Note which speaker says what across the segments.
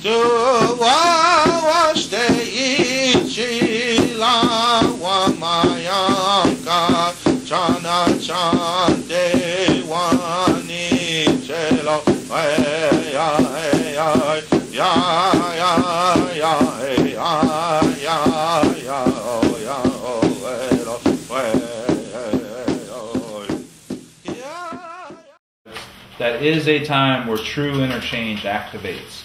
Speaker 1: Duwaste ichila wamayanka chana chante wani chelo ya ya ya ya ya ya ya ya
Speaker 2: That is a time where true interchange activates.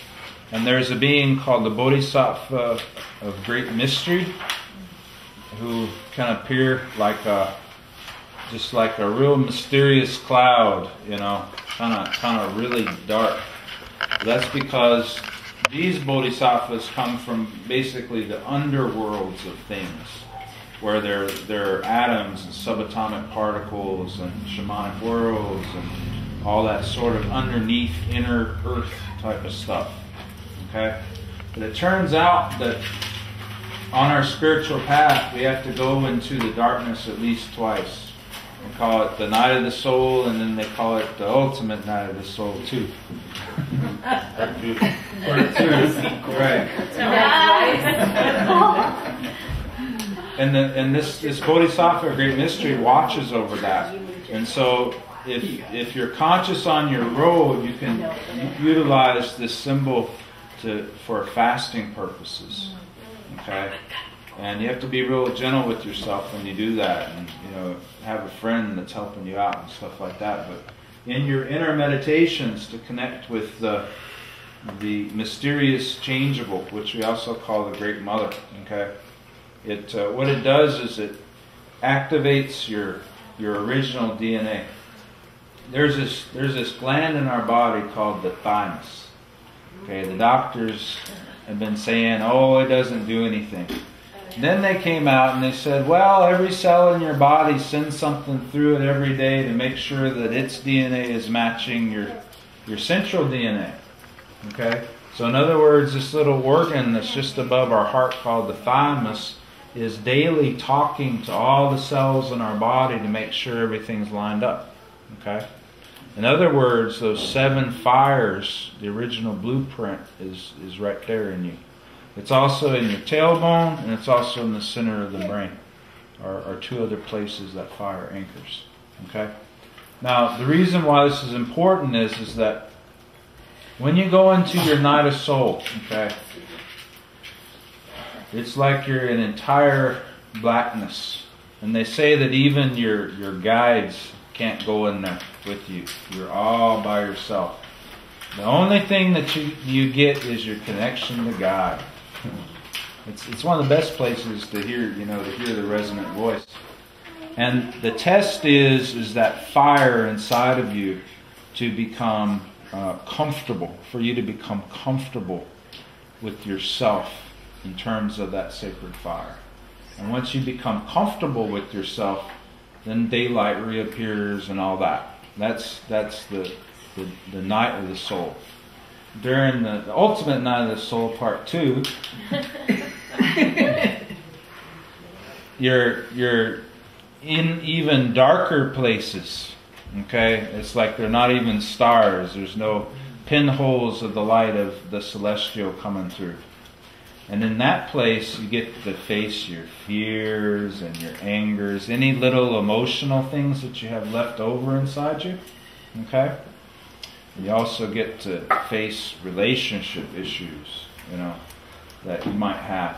Speaker 2: And there's a being called the Bodhisattva of great mystery who can appear like just like a real mysterious cloud, you know, kind of really dark. That's because these bodhisattvas come from basically the underworlds of things, where there are atoms and subatomic particles and shamanic worlds and all that sort of underneath inner earth type of stuff. Okay? But it turns out that on our spiritual path we have to go into the darkness at least twice. They call it the night of the soul, and then they call it the ultimate night of the soul too. Right. And this Bodhisattva of great mystery watches over that. And so if you're conscious on your road, you can utilize this symbol for fasting purposes. Okay? And you have to be real gentle with yourself when you do that, and have a friend that's helping you out and stuff like that. But in your inner meditations, to connect with the mysterious changeable, which we also call the Great Mother. Okay? What it does is it activates your original DNA. There's this gland in our body called the thymus. Okay, the doctors have been saying, oh, it doesn't do anything. Then they came out and they said, well, every cell in your body sends something through it every day to make sure that its DNA is matching your central DNA. Okay? So in other words, this little organ that's just above our heart called the thymus is daily talking to all the cells in our body to make sure everything's lined up. Okay? In other words, those 7 fires, the original blueprint is right there in you. It's also in your tailbone, and it's also in the center of the brain, are 2 other places that fire anchors. Okay? Now, the reason why this is important is that when you go into your night of soul, okay, it's like you're in entire blackness. And they say that even your guides can't go in there with you. You're all by yourself. The only thing that you get is your connection to God. It's one of the best places to hear, to hear the resonant voice. And the test is that fire inside of you to become comfortable, for you to become comfortable with yourself in terms of that sacred fire. And once you become comfortable with yourself, then daylight reappears and all that. That's the night of the soul. During the ultimate night of the soul, part 2, you're in even darker places. Okay, it's like they're not even stars. There's no pinholes of the light of the celestial coming through. And in that place, you get to face your fears and your angers, any little emotional things that you have left over inside you. Okay? You also get to face relationship issues, that you might have.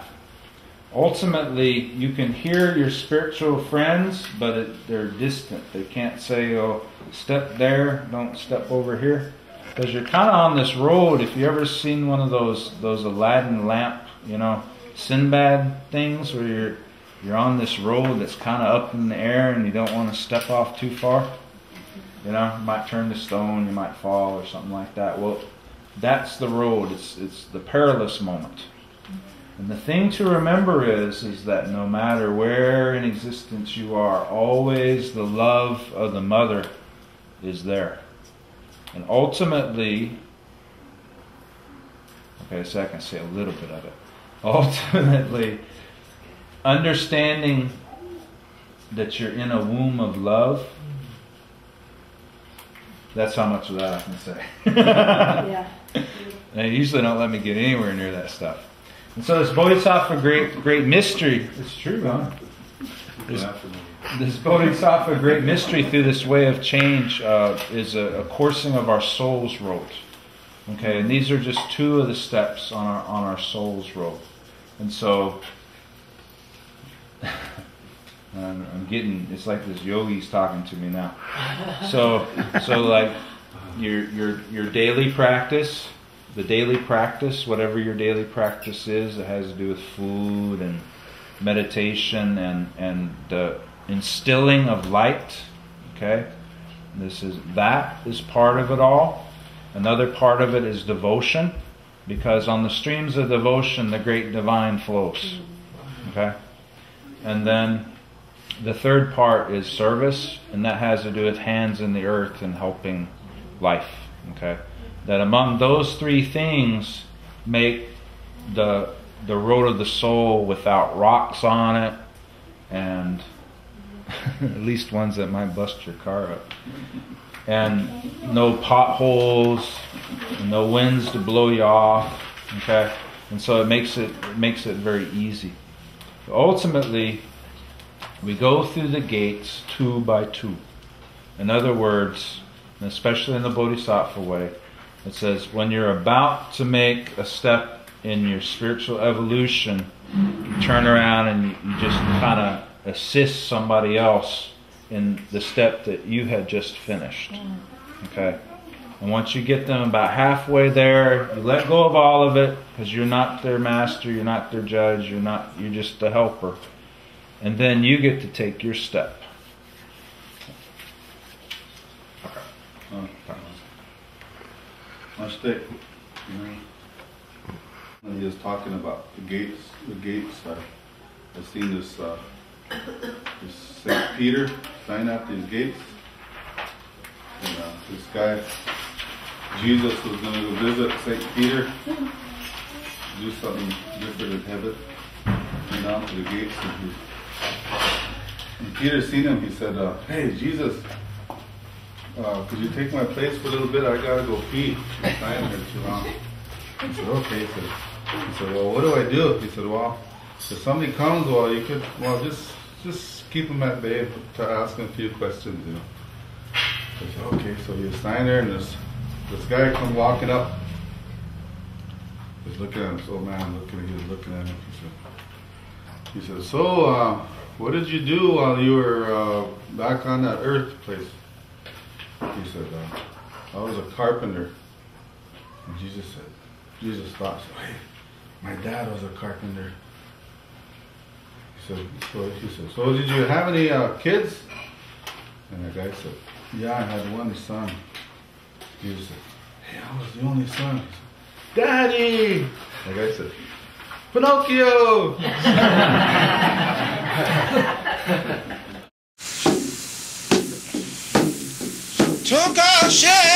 Speaker 2: Ultimately, you can hear your spiritual friends, but they're distant. They can't say, oh, step there, don't step over here. Because you're kind of on this road. If you ever seen one of those Aladdin lamp, Sinbad things, where you're on this road that's kind of up in the air and you don't want to step off too far. You might turn to stone, you might fall or something like that. Well, that's the road. It's the perilous moment. And the thing to remember is that no matter where in existence you are, always the love of the mother is there. And ultimately, okay, so I can say a little bit of it. Ultimately, understanding that you're in a womb of love, that's how much of that I can say.
Speaker 3: Yeah.
Speaker 2: They usually don't let me get anywhere near that stuff. And so this Bodhisattva great mystery, it's true, huh? This Bodhisattva great mystery through this way of change is a coursing of our soul's road. Okay, and these are just two of the steps on our soul's road. And so I'm getting, it's like this yogi's talking to me now. So like your daily practice, the daily practice, whatever your daily practice is, it has to do with food and meditation and the instilling of light. Okay, that is part of it all. Another part of it is devotion, because on the streams of devotion the great divine flows. Okay, and then the third part is service, and that has to do with hands in the earth and helping life. Okay, that among those three things make the road of the soul without rocks on it, and at least ones that might bust your car up, and no potholes, and no winds to blow you off. Okay, and so it makes it very easy. Ultimately, we go through the gates 2 by 2. In other words, and especially in the Bodhisattva way, it says when you're about to make a step in your spiritual evolution, you turn around and you just kind of assist somebody else in the step that you had just finished. Okay? And once you get them about halfway there, you let go of all of it, because you're not their master, you're not their judge, you're just the helper. And then you get to take your step.
Speaker 3: My stick, when he was talking about the gates, I've seen this St. Peter sign out these gates. And this guy, Jesus, was going to go visit St. Peter, do something different in heaven, and down to the gates. And Peter seen him, he said, hey, Jesus, could you take my place for a little bit? I got to go pee. I'm standing there too long. He said, okay. He said, well, what do I do? He said, well, if somebody comes, well, you could, well, just keep them at bay to ask them a few questions, you know. I said, okay. So he was standing there, and this guy come walking up. He was looking at him, so man, he was looking at him. He said, so, what did you do while you were back on that earth place? He said, I was a carpenter. And Jesus thought, hey, my dad was a carpenter. He said, so did you have any kids? And the guy said, yeah, I had one son. He said, hey, I was the only son. He said, Daddy! The guy said, Pinocchio!
Speaker 1: Took a shit